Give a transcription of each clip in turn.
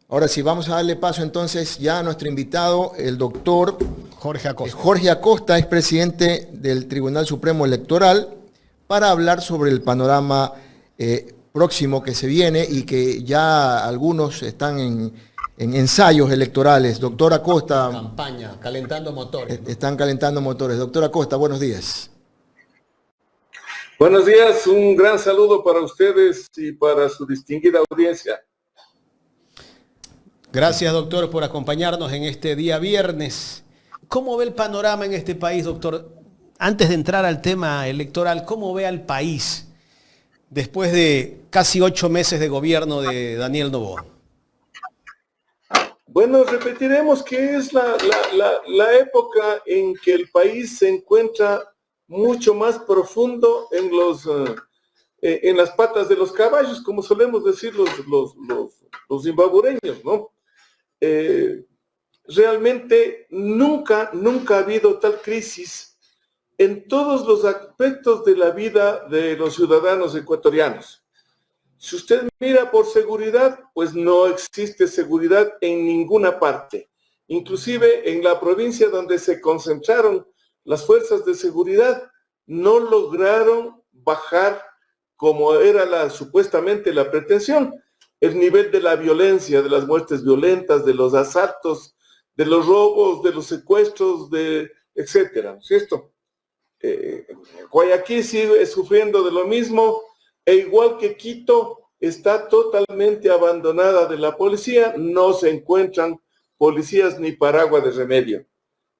Ahora sí, vamos a darle paso entonces ya a nuestro invitado, el doctor Jorge Acosta. Jorge Acosta, expresidente del Tribunal Supremo Electoral, para hablar sobre el panorama próximo que se viene y que ya algunos están en ensayos electorales. Doctor Acosta. Campaña, calentando motores. Están calentando motores. Doctor Acosta, buenos días. Buenos días, un gran saludo para ustedes y para su distinguida audiencia. Gracias, doctor, por acompañarnos en este día viernes. ¿Cómo ve el panorama en este país, doctor? Antes de entrar al tema electoral, ¿cómo ve al país después de casi 8 meses de gobierno de Daniel Noboa? Bueno, repetiremos que es la época en que el país se encuentra mucho más profundo en las patas de los caballos, como solemos decir los zimbabureños, ¿no? Realmente nunca ha habido tal crisis en todos los aspectos de la vida de los ciudadanos ecuatorianos. Si usted mira por seguridad, pues no existe seguridad en ninguna parte. Inclusive en la provincia donde se concentraron las fuerzas de seguridad, no lograron bajar, como era supuestamente la pretensión, el nivel de la violencia, de las muertes violentas, de los asaltos, de los robos, de los secuestros, etcétera, ¿no es cierto? Guayaquil sigue sufriendo de lo mismo, e igual que Quito, está totalmente abandonada de la policía, no se encuentran policías ni paraguas de remedio.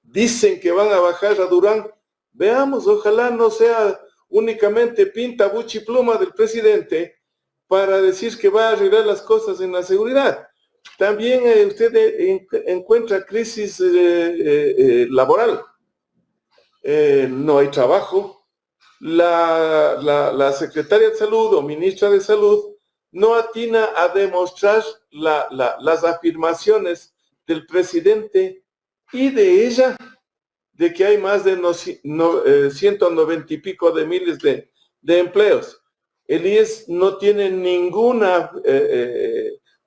Dicen que van a bajar a Durán, veamos, ojalá no sea únicamente pinta, buchi, pluma del presidente para decir que va a arreglar las cosas en la seguridad. También usted encuentra crisis laboral. No hay trabajo. La secretaria de Salud o ministra de Salud no atina a demostrar las afirmaciones del presidente y de ella de que hay más de 190 y pico de miles de empleos. El IES no tiene ninguna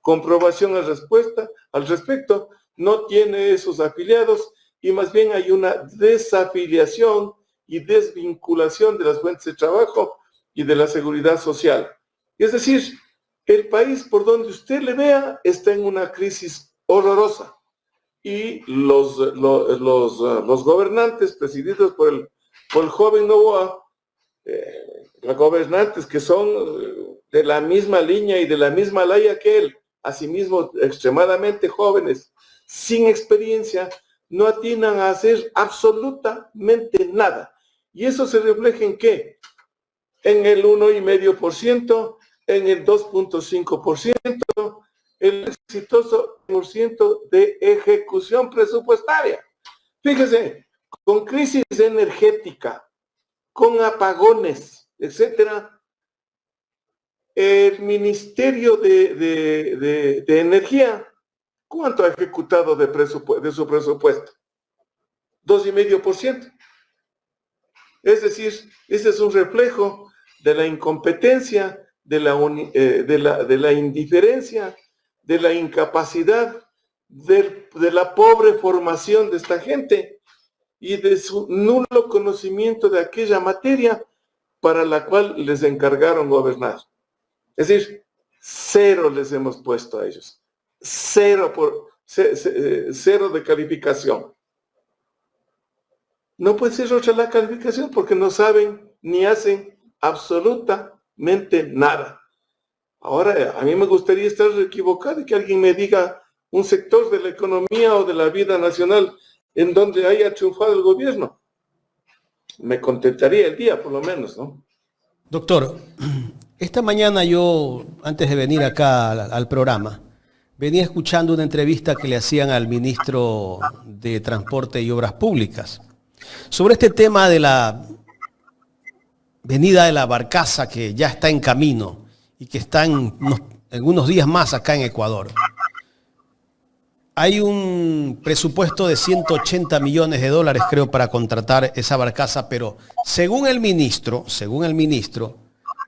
comprobación al respecto, no tiene esos afiliados y más bien hay una desafiliación y desvinculación de las fuentes de trabajo y de la seguridad social. Es decir, el país, por donde usted le vea, está en una crisis horrorosa y los gobernantes presididos por el joven Noboa, los gobernantes que son de la misma línea y de la misma laya que él, asimismo extremadamente jóvenes, sin experiencia, no atinan a hacer absolutamente nada. Y eso se refleja en ¿qué? En el 1,5%, en el 2,5%, el exitoso por ciento de ejecución presupuestaria. Fíjese, con crisis energética, con apagones, etcétera, el Ministerio de Energía, ¿cuánto ha ejecutado de su presupuesto? 2,5%. Es decir, ese es un reflejo de la incompetencia, de la indiferencia, de la incapacidad, de la pobre formación de esta gente y de su nulo conocimiento de aquella materia para la cual les encargaron gobernar. Es decir, cero les hemos puesto a ellos. Cero de calificación. No puede ser otra la calificación porque no saben ni hacen absolutamente nada. Ahora, a mí me gustaría estar equivocado y que alguien me diga un sector de la economía o de la vida nacional en donde haya triunfado el gobierno. Me contentaría el día, por lo menos, ¿no? Doctor, esta mañana yo, antes de venir acá al programa, venía escuchando una entrevista que le hacían al ministro de Transporte y Obras Públicas sobre este tema de la venida de la barcaza que ya está en camino y que está en unos días más acá en Ecuador. Hay un presupuesto de 180 millones de dólares, creo, para contratar esa barcaza, pero según el ministro,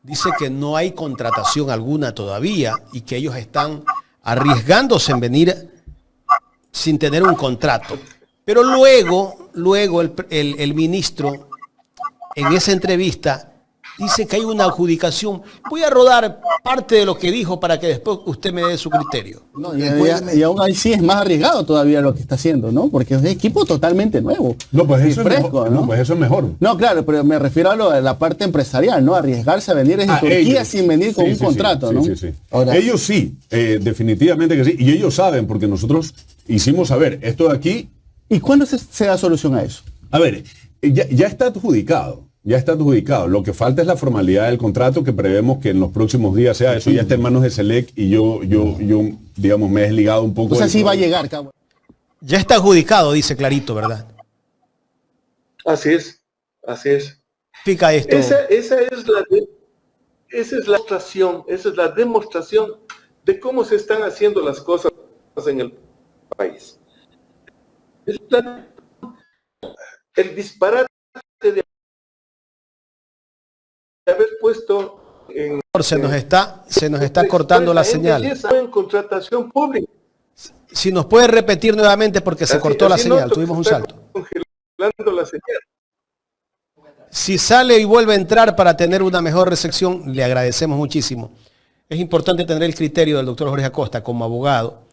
dice que no hay contratación alguna todavía y que ellos están arriesgándose en venir sin tener un contrato. Pero luego el ministro en esa entrevista dice que hay una adjudicación. Voy a rodar parte de lo que dijo para que después usted me dé su criterio. No, y aún ahí sí es más arriesgado todavía lo que está haciendo, ¿no? Porque es un equipo totalmente nuevo. No, pues y eso fresco, es mejor, ¿no? no, pues eso es mejor. No, claro, pero me refiero a la parte empresarial, ¿no? Arriesgarse a venir desde Turquía ellos, sin venir con un contrato, ¿no? Sí. Ahora, ellos sí, definitivamente que sí. Y ellos saben, porque nosotros hicimos saber, esto de aquí... ¿Y cuándo se da solución a eso? A ver, ya está adjudicado. Ya está adjudicado. Lo que falta es la formalidad del contrato, que prevemos que en los próximos días sea eso. Ya está en manos de Selec y yo digamos, me he desligado un poco. O sea, sí va a llegar, cabrón. Ya está adjudicado, dice clarito, ¿verdad? Así es. Explica esto. Esa es la demostración de cómo se están haciendo las cosas en el país. El disparate de haber puesto en... Se nos está cortando la señal. En contratación pública. Si nos puede repetir nuevamente porque se cortó la señal, noto tuvimos un que está salto. congelando la señal. Si sale y vuelve a entrar para tener una mejor recepción, le agradecemos muchísimo. Es importante tener el criterio del doctor Jorge Acosta como abogado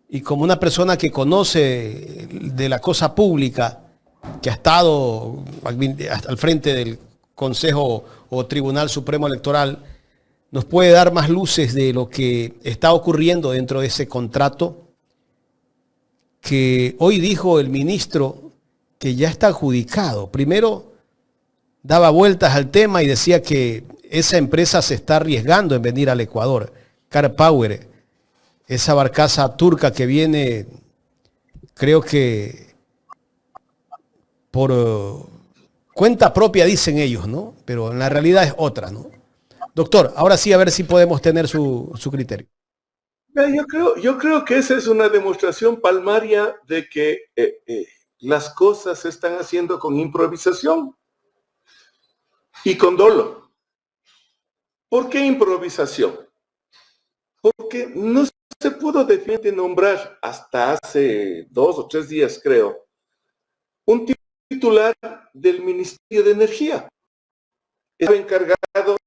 y como una persona que conoce de la cosa pública, que ha estado al frente del Consejo o Tribunal Supremo Electoral, nos puede dar más luces de lo que está ocurriendo dentro de ese contrato que hoy dijo el ministro que ya está adjudicado. Primero daba vueltas al tema y decía que esa empresa se está arriesgando en venir al Ecuador. Car Power, esa barcaza turca que viene, creo que por cuenta propia dicen ellos, ¿no? Pero en la realidad es otra, ¿no? Doctor, ahora sí a ver si podemos tener su criterio. Yo creo que esa es una demostración palmaria de que las cosas se están haciendo con improvisación y con dolo. ¿Por qué improvisación? Porque no se pudo definitivamente nombrar hasta hace 2 o 3 días, creo, un titular del Ministerio de Energía. Estaba encargado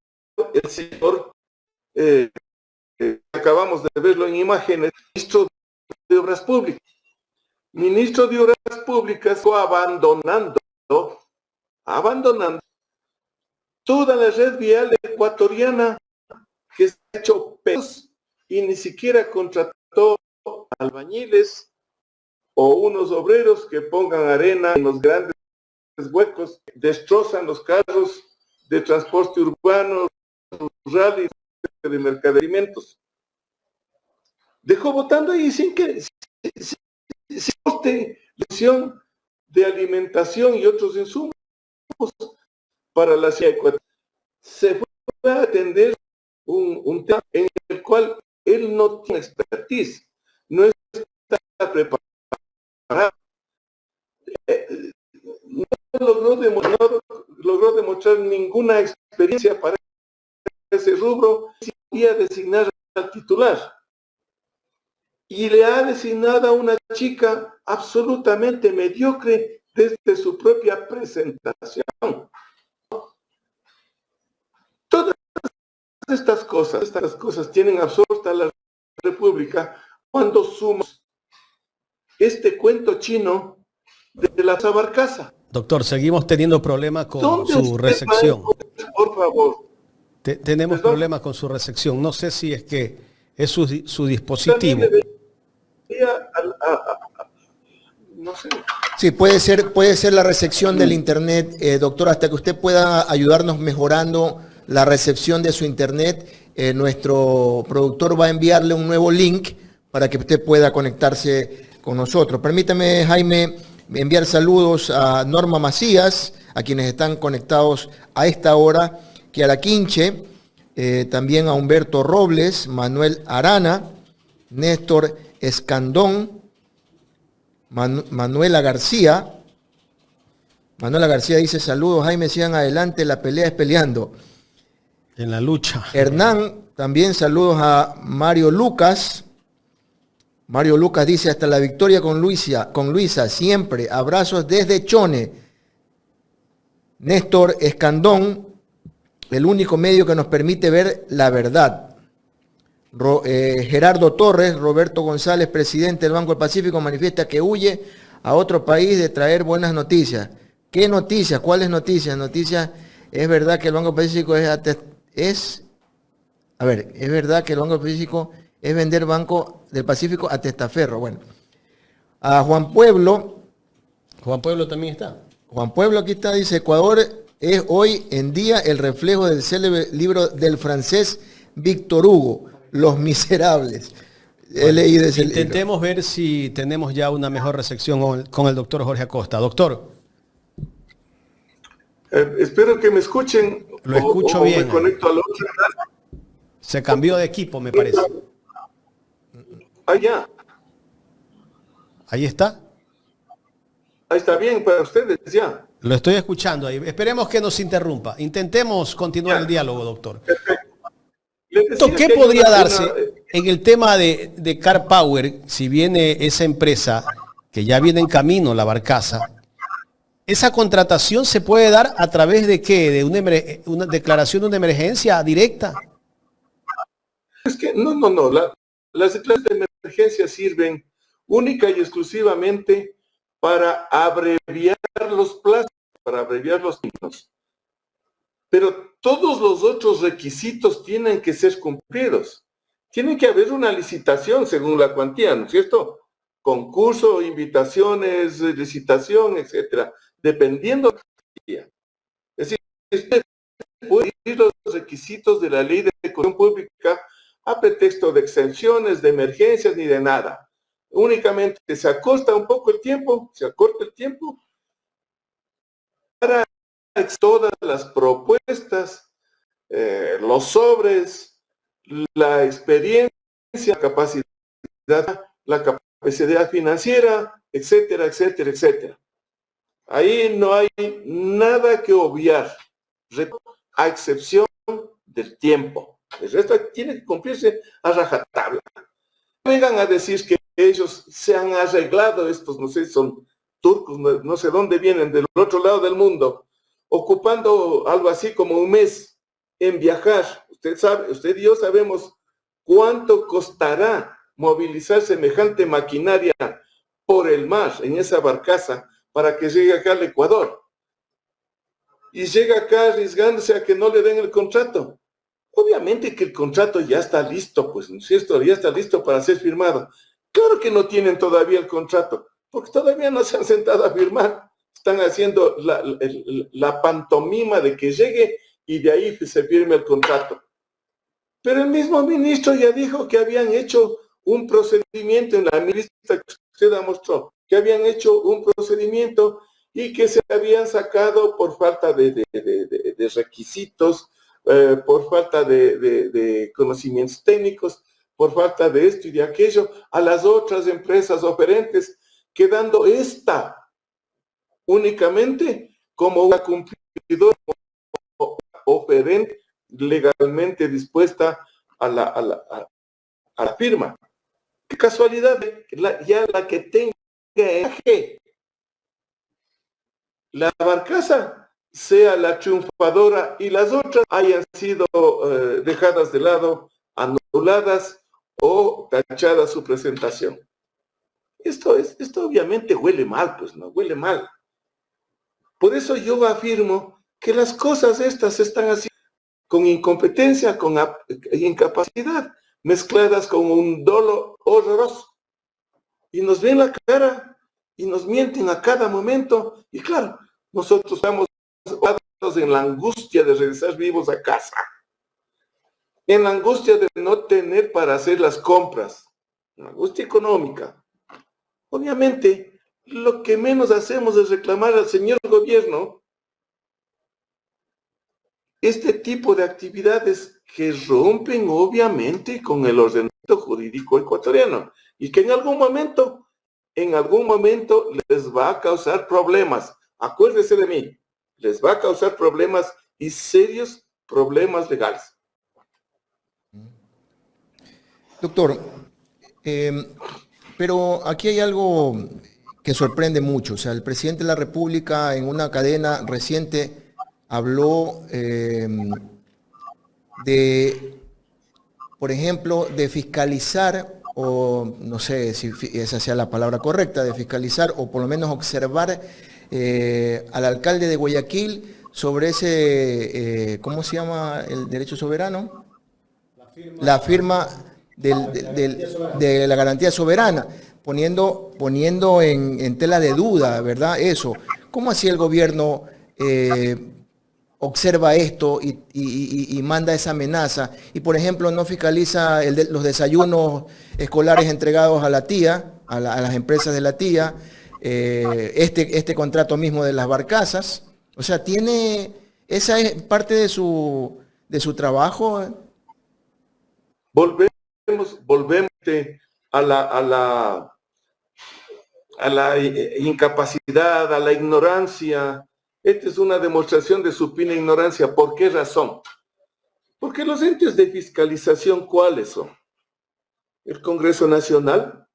el señor, acabamos de verlo en imágenes, ministro de Obras Públicas. Ministro de Obras Públicas fue abandonando toda la red vial ecuatoriana, que se ha hecho pedazos y ni siquiera contrató albañiles o unos obreros que pongan arena en los grandes huecos, destrozan los carros de transporte urbano, rural y de mercadería. Dejó botando ahí sin coste de alimentación y otros insumos para la ciudad ecuatoriana. Se fue a atender un tema en el cual él no tiene expertise, no está preparado. No logró demostrar ninguna experiencia para ese rubro, y a designar al titular. Y le ha designado a una chica absolutamente mediocre desde su propia presentación. Todas estas cosas tienen absorta a la República cuando sumamos este cuento chino de la barcaza. Doctor, seguimos teniendo problemas con su recepción. Por favor. Tenemos problemas con su recepción. No sé si es que es su dispositivo. No sé. Sí, puede ser la recepción del internet, doctor, hasta que usted pueda ayudarnos mejorando la recepción de su internet. Nuestro productor va a enviarle un nuevo link para que usted pueda conectarse con nosotros. Permítame, Jaime, enviar saludos a Norma Macías, a quienes están conectados a esta hora, Kiara Quinche, también a Humberto Robles, Manuel Arana, Néstor Escandón, Manuela García. Manuela García dice: saludos, Jaime, sigan adelante, la pelea es peleando. En la lucha. Hernán, también saludos a Mario Lucas, Mario Lucas dice, hasta la victoria con Luisa, siempre. Abrazos desde Chone. Néstor Escandón, el único medio que nos permite ver la verdad. Gerardo Torres, Roberto González, presidente del Banco del Pacífico, manifiesta que huye a otro país de traer buenas noticias. ¿Qué noticias? ¿Cuáles noticias? Noticias, es verdad que el Banco del Pacífico es verdad que el Banco del Pacífico es vender Banco del Pacífico a testaferro. Bueno, a Juan Pueblo también está. Juan Pueblo aquí está, dice, Ecuador es hoy en día el reflejo del célebre libro del francés Víctor Hugo, Los Miserables. Bueno, He leído ese intentemos libro. ver si tenemos ya una mejor recepción con el doctor Jorge Acosta. Doctor. Espero que me escuchen. Lo escucho o bien. Me conecto al otro. Se cambió de equipo, me parece. Allá. Ahí está. Ahí está bien para ustedes ya. Lo estoy escuchando ahí. Esperemos que nos interrumpa. Intentemos continuar el diálogo, doctor. Les decía ¿Qué que hay podría una- darse en el tema de Car Power si viene esa empresa que ya viene en camino, la Barcaza? ¿Esa contratación se puede dar a través de qué? ¿De una declaración de una emergencia directa? Es que no. Las declaraciones de emergencia sirven única y exclusivamente para abreviar los plazos, para abreviar los tiempos. Pero todos los otros requisitos tienen que ser cumplidos. Tiene que haber una licitación según la cuantía, ¿no es cierto? Concurso, invitaciones, licitación, etcétera, dependiendo de la cuantía. Es decir, usted puede ir los requisitos de la ley de ejecución pública a pretexto de exenciones, de emergencias, ni de nada. Únicamente se acorta un poco el tiempo, para todas las propuestas, los sobres, la experiencia, la capacidad financiera, etcétera, etcétera, etcétera. Ahí no hay nada que obviar, a excepción del tiempo. El resto tiene que cumplirse a rajatabla. Vengan a decir que ellos se han arreglado, estos no sé, son turcos, no sé dónde vienen, del otro lado del mundo, ocupando algo así como un mes en viajar. Usted sabe, usted y yo sabemos cuánto costará movilizar semejante maquinaria por el mar en esa barcaza para que llegue acá al Ecuador. Y llega acá arriesgándose a que no le den el contrato. Obviamente que el contrato ya está listo, pues, ¿no es cierto? Ya está listo para ser firmado. Claro que no tienen todavía el contrato, porque todavía no se han sentado a firmar. Están haciendo la pantomima de que llegue y de ahí se firme el contrato. Pero el mismo ministro ya dijo que habían hecho un procedimiento en la lista que usted mostró, que habían hecho un procedimiento y que se habían sacado por falta de requisitos, por falta de conocimientos técnicos, por falta de esto y de aquello, a las otras empresas oferentes, quedando esta únicamente como una cumplidora oferente legalmente dispuesta a la firma. Qué casualidad, ya la que tenga eje, la barcaza sea la triunfadora y las otras hayan sido dejadas de lado, anuladas o tachadas su presentación. Esto obviamente huele mal, pues, ¿no? Huele mal. Por eso yo afirmo que las cosas estas se están haciendo con incompetencia, con incapacidad, mezcladas con un dolo horroroso. Y nos ven la cara y nos mienten a cada momento. Y claro, nosotros estamos en la angustia de regresar vivos a casa, en la angustia de no tener para hacer las compras, la angustia económica. Obviamente, lo que menos hacemos es reclamar al señor gobierno este tipo de actividades que rompen obviamente con el ordenamiento jurídico ecuatoriano y que en algún momento les va a causar problemas. Acuérdese de mí, les va a causar problemas y serios problemas legales. Doctor, Pero aquí hay algo que sorprende mucho. O sea, el presidente de la República en una cadena reciente habló de, por ejemplo, de fiscalizar, o no sé si esa sea la palabra correcta, de fiscalizar o por lo menos observar al alcalde de Guayaquil sobre ese, ¿cómo se llama el derecho soberano? La firma de la garantía soberana, poniendo en tela de duda, ¿verdad? Eso. ¿Cómo así el gobierno observa esto y manda esa amenaza? Y, por ejemplo, no fiscaliza los desayunos escolares entregados a la tía, a las empresas de la tía, este contrato mismo de las barcazas. O sea, esa es parte de su trabajo. Volvemos a la incapacidad, a la ignorancia. Esta es una demostración de supina ignorancia. ¿Por qué razón? Porque los entes de fiscalización, ¿cuáles son? El Congreso Nacional.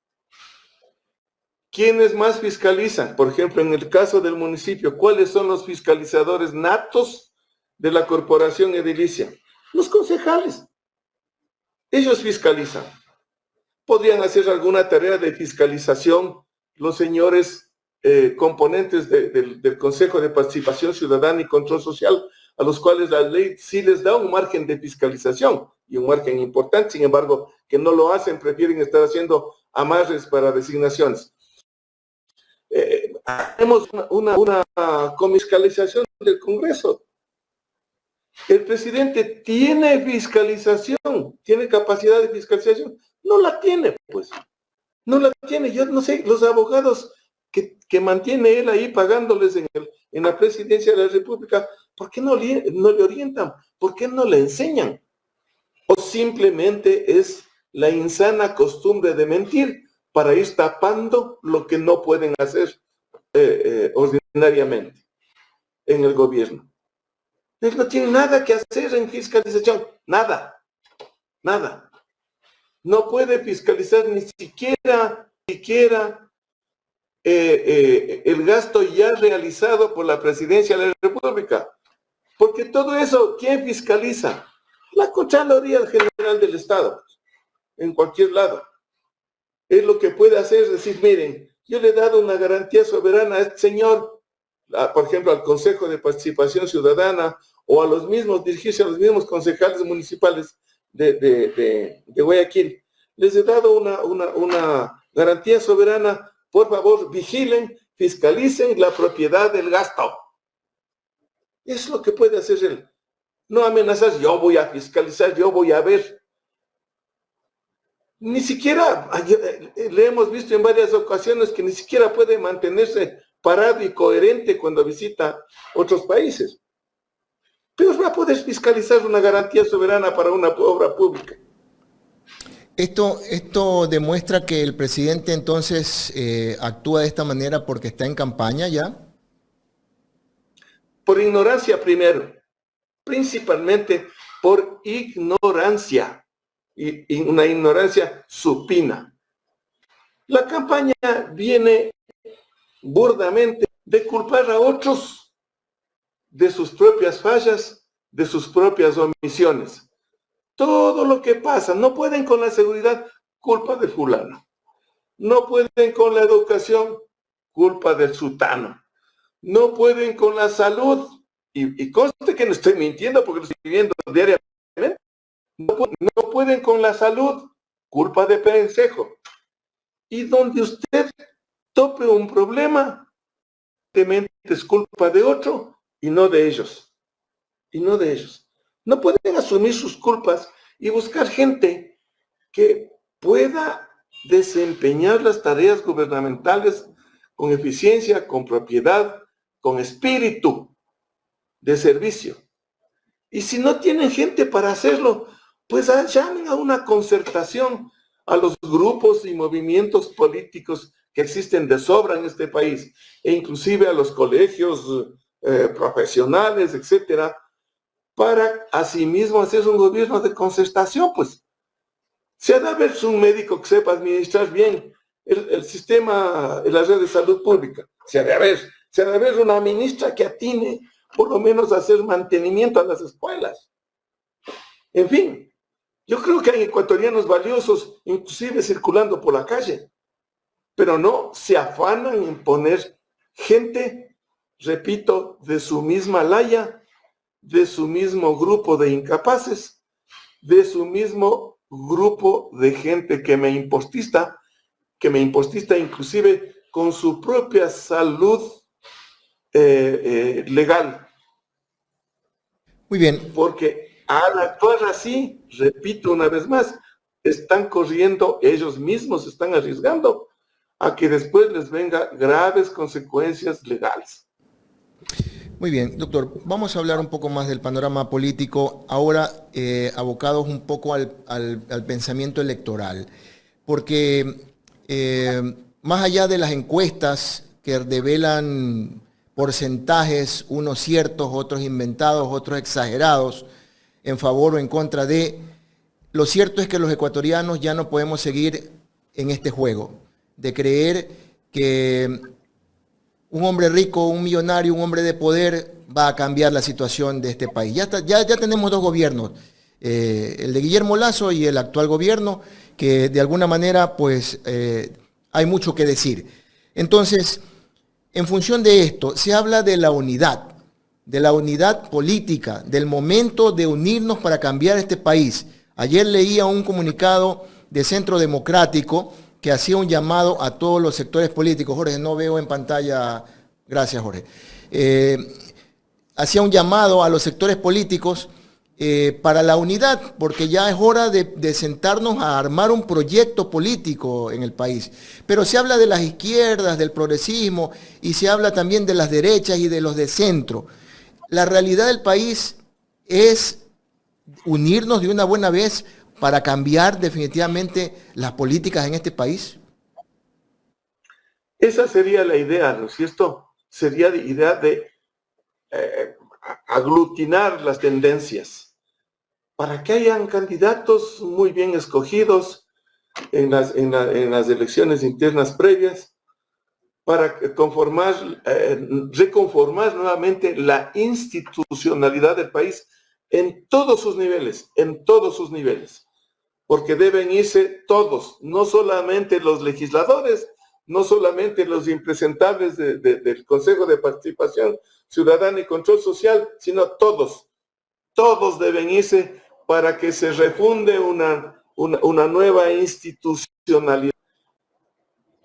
¿Quiénes más fiscalizan? Por ejemplo, en el caso del municipio, ¿cuáles son los fiscalizadores natos de la corporación edilicia? Los concejales. Ellos fiscalizan. Podrían hacer alguna tarea de fiscalización los señores componentes del Consejo de Participación Ciudadana y Control Social, a los cuales la ley sí les da un margen de fiscalización y un margen importante. Sin embargo, que no lo hacen, prefieren estar haciendo amarres para designaciones. Tenemos una comiscalización del Congreso. El presidente tiene fiscalización, tiene capacidad de fiscalización. No la tiene, pues. No la tiene. Yo no sé, los abogados que mantiene él ahí pagándoles en la presidencia de la República, ¿por qué no le orientan? ¿Por qué no le enseñan? O simplemente es la insana costumbre de mentir para ir tapando lo que no pueden hacer ordinariamente en el gobierno. Él no tiene nada que hacer en fiscalización, nada. No puede fiscalizar ni siquiera el gasto ya realizado por la presidencia de la República. Porque todo eso, ¿quién fiscaliza? La Contraloría General del Estado, en cualquier lado. Es lo que puede hacer, es decir, miren, yo le he dado una garantía soberana a este señor, por ejemplo, al Consejo de Participación Ciudadana, o a los mismos, dirigirse a los mismos concejales municipales de Guayaquil. Les he dado una garantía soberana, por favor, vigilen, fiscalicen la propiedad del gasto. Es lo que puede hacer él. No amenazar, yo voy a fiscalizar, yo voy a ver. Ni siquiera, le hemos visto en varias ocasiones que ni siquiera puede mantenerse parado y coherente cuando visita otros países. Pero va a poder fiscalizar una garantía soberana para una obra pública. Esto demuestra que el presidente entonces actúa de esta manera porque está en campaña ya. Por ignorancia primero, principalmente por ignorancia, y una ignorancia supina. La campaña viene burdamente de culpar a otros de sus propias fallas, de sus propias omisiones. Todo lo que pasa, no pueden con la seguridad, culpa de fulano. No pueden con la educación, culpa del sutano. No pueden con la salud, y conste que no estoy mintiendo porque lo estoy viviendo diariamente. No pueden con la salud, culpa de Pensejo. Y donde usted tope un problema, es culpa de otro y no de ellos. No pueden asumir sus culpas y buscar gente que pueda desempeñar las tareas gubernamentales con eficiencia, con propiedad, con espíritu de servicio. Y si no tienen gente para hacerlo, pues llamen a una concertación a los grupos y movimientos políticos que existen de sobra en este país, e inclusive a los colegios profesionales, etcétera, para asimismo hacer un gobierno de concertación, pues. Se ha de haber un médico que sepa administrar bien el sistema, la red de salud pública. Se ha de haber una ministra que atine por lo menos a hacer mantenimiento a las escuelas. En fin, yo creo que hay ecuatorianos valiosos, inclusive circulando por la calle, pero no se afanan en poner gente, repito, de su misma laya, de su mismo grupo de incapaces, de su mismo grupo de gente que me impostista inclusive con su propia salud legal. Muy bien. Porque al actuar así, repito una vez más, están corriendo, ellos mismos están arriesgando a que después les venga graves consecuencias legales. Muy bien, doctor, vamos a hablar un poco más del panorama político, ahora abocados un poco al pensamiento electoral, porque más allá de las encuestas que develan porcentajes, unos ciertos, otros inventados, otros exagerados, en favor o en contra de, lo cierto es que los ecuatorianos ya no podemos seguir en este juego, de creer que un hombre rico, un millonario, un hombre de poder va a cambiar la situación de este país. Ya tenemos dos gobiernos, el de Guillermo Lasso y el actual gobierno, que de alguna manera pues hay mucho que decir. Entonces, en función de esto, se habla de la unidad política, del momento de unirnos para cambiar este país. Ayer leía un comunicado de Centro Democrático que hacía un llamado a todos los sectores políticos. Jorge, no veo en pantalla, gracias Jorge. Hacía un llamado a los sectores políticos para la unidad, porque ya es hora de sentarnos a armar un proyecto político en el país. Pero se habla de las izquierdas, del progresismo, y se habla también de las derechas y de los de centro. La realidad del país es unirnos de una buena vez para cambiar definitivamente las políticas en este país. Esa sería la idea, ¿no es cierto? Sería la idea de aglutinar las tendencias para que hayan candidatos muy bien escogidos en las elecciones internas previas, para reconformar nuevamente la institucionalidad del país en todos sus niveles, porque deben irse todos, no solamente los legisladores, no solamente los impresentables del Consejo de Participación Ciudadana y Control Social, sino todos deben irse para que se refunde una nueva institucionalidad.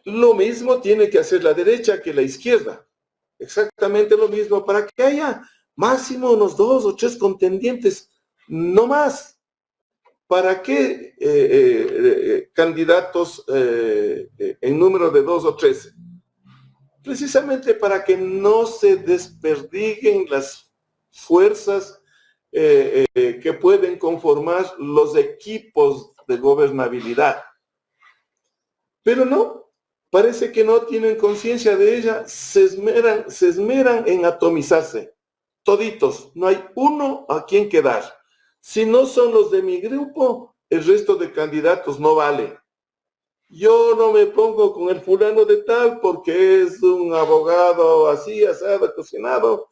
Lo mismo tiene que hacer la derecha que la izquierda. Exactamente lo mismo, para que haya máximo unos 2 o 3 contendientes, no más. ¿Para qué candidatos en número de 2 o 3? Precisamente para que no se desperdiguen las fuerzas que pueden conformar los equipos de gobernabilidad. Pero no, parece que no tienen conciencia de ella, se esmeran en atomizarse, toditos, no hay uno a quien quedar. Si no son los de mi grupo, el resto de candidatos no vale. Yo no me pongo con el fulano de tal porque es un abogado así, asado, cocinado,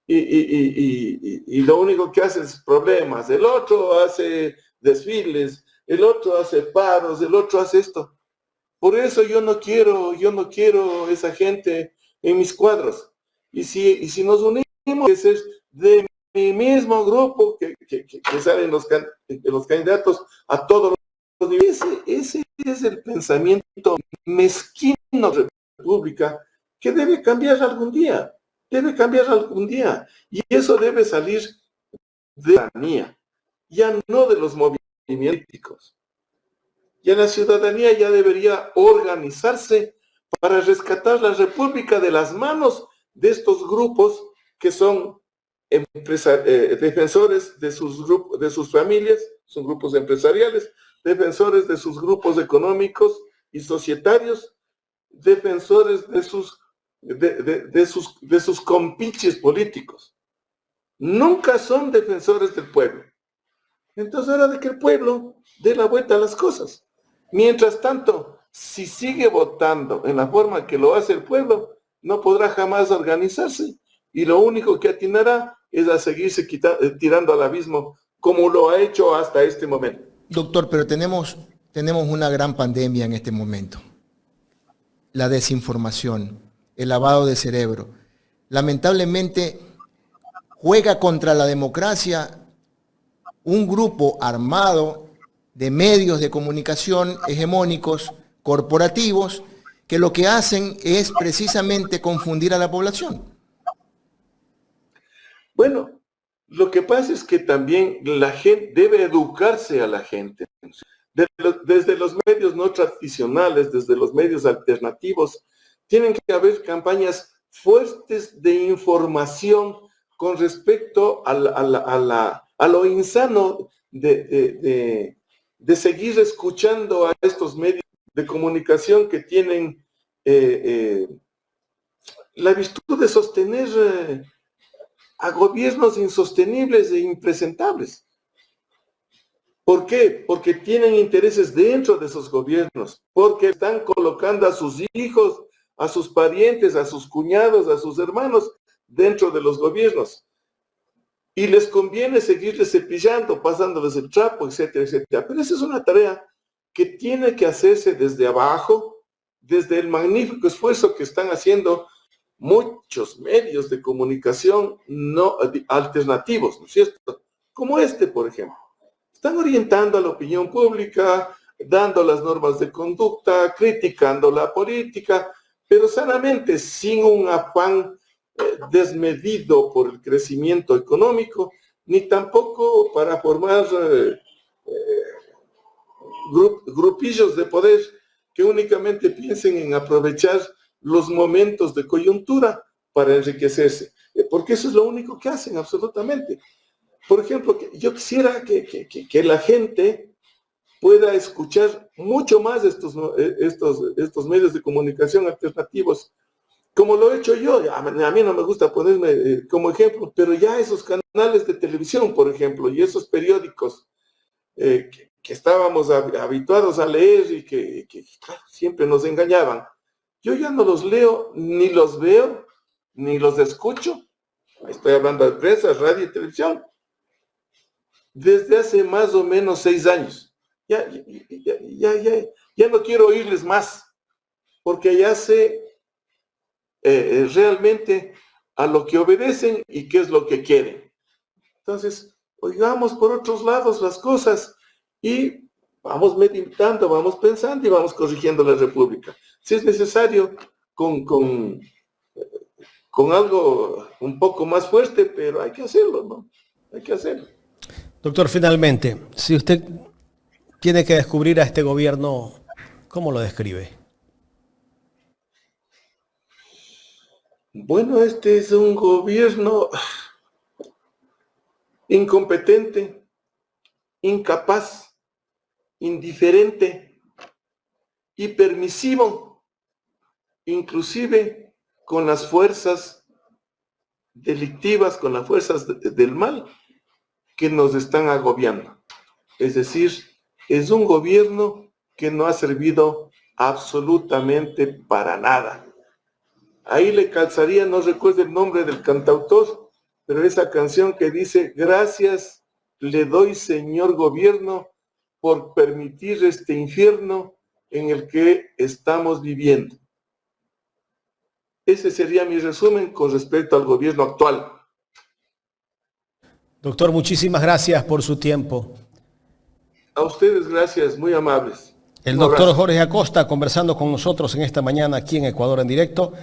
y lo único que hace es problemas. El otro hace desfiles, el otro hace paros, el otro hace esto. Por eso yo no quiero esa gente en mis cuadros. Y si nos unimos, que es de mi mismo grupo que salen los candidatos a todos los niveles. Ese es el pensamiento mezquino de la República que debe cambiar algún día. Y eso debe salir de la ciudadanía, ya no de los movimientos políticos. Ya la ciudadanía ya debería organizarse para rescatar la República de las manos de estos grupos que son defensores de sus familias, son grupos empresariales, defensores de sus grupos económicos y societarios, defensores de sus compinches políticos. Nunca son defensores del pueblo. Entonces, hora de que el pueblo dé la vuelta a las cosas. Mientras tanto, si sigue votando en la forma que lo hace el pueblo, no podrá jamás organizarse y lo único que atinará es a seguirse tirando al abismo como lo ha hecho hasta este momento. Doctor, pero tenemos una gran pandemia en este momento. La desinformación, el lavado de cerebro. Lamentablemente juega contra la democracia un grupo armado de medios de comunicación hegemónicos, corporativos, que lo que hacen es precisamente confundir a la población. Bueno, lo que pasa es que también la gente debe educarse a la gente. Desde los medios no tradicionales, desde los medios alternativos, tienen que haber campañas fuertes de información con respecto a lo insano de seguir escuchando a estos medios de comunicación que tienen la virtud de sostener a gobiernos insostenibles e impresentables. ¿Por qué? Porque tienen intereses dentro de esos gobiernos, porque están colocando a sus hijos, a sus parientes, a sus cuñados, a sus hermanos dentro de los gobiernos. Y les conviene seguirles cepillando, pasándoles el trapo, etcétera, etcétera. Pero esa es una tarea que tiene que hacerse desde abajo, desde el magnífico esfuerzo que están haciendo muchos medios de comunicación no alternativos, ¿no es cierto? Como este, por ejemplo. Están orientando a la opinión pública, dando las normas de conducta, criticando la política, pero sanamente, sin un afán desmedido por el crecimiento económico, ni tampoco para formar grupillos de poder que únicamente piensen en aprovechar los momentos de coyuntura para enriquecerse, porque eso es lo único que hacen absolutamente. Por ejemplo, yo quisiera que la gente pueda escuchar mucho más estos medios de comunicación alternativos, como lo he hecho yo. A mí no me gusta ponerme como ejemplo, pero ya esos canales de televisión, por ejemplo, y esos periódicos que estábamos habituados a leer y que claro, siempre nos engañaban, yo ya no los leo, ni los veo, ni los escucho. Estoy hablando de prensa, radio y televisión. Desde hace más o menos 6 años. Ya no quiero oírles más, porque ya sé realmente a lo que obedecen y qué es lo que quieren. Entonces, oigamos por otros lados las cosas y vamos meditando, vamos pensando y vamos corrigiendo la República. Si es necesario, con algo un poco más fuerte, pero hay que hacerlo, ¿no? Hay que hacerlo. Doctor, finalmente, si usted tiene que descubrir a este gobierno, ¿cómo lo describe? Bueno, este es un gobierno incompetente, incapaz, indiferente y permisivo, inclusive con las fuerzas delictivas, con las fuerzas del mal que nos están agobiando. Es decir, es un gobierno que no ha servido absolutamente para nada. Ahí le calzaría, no recuerdo el nombre del cantautor, pero esa canción que dice: gracias le doy, señor gobierno, por permitir este infierno en el que estamos viviendo. Ese sería mi resumen con respecto al gobierno actual. Doctor, muchísimas gracias por su tiempo. A ustedes gracias, muy amables. El doctor Jorge Acosta conversando con nosotros en esta mañana aquí en Ecuador en directo.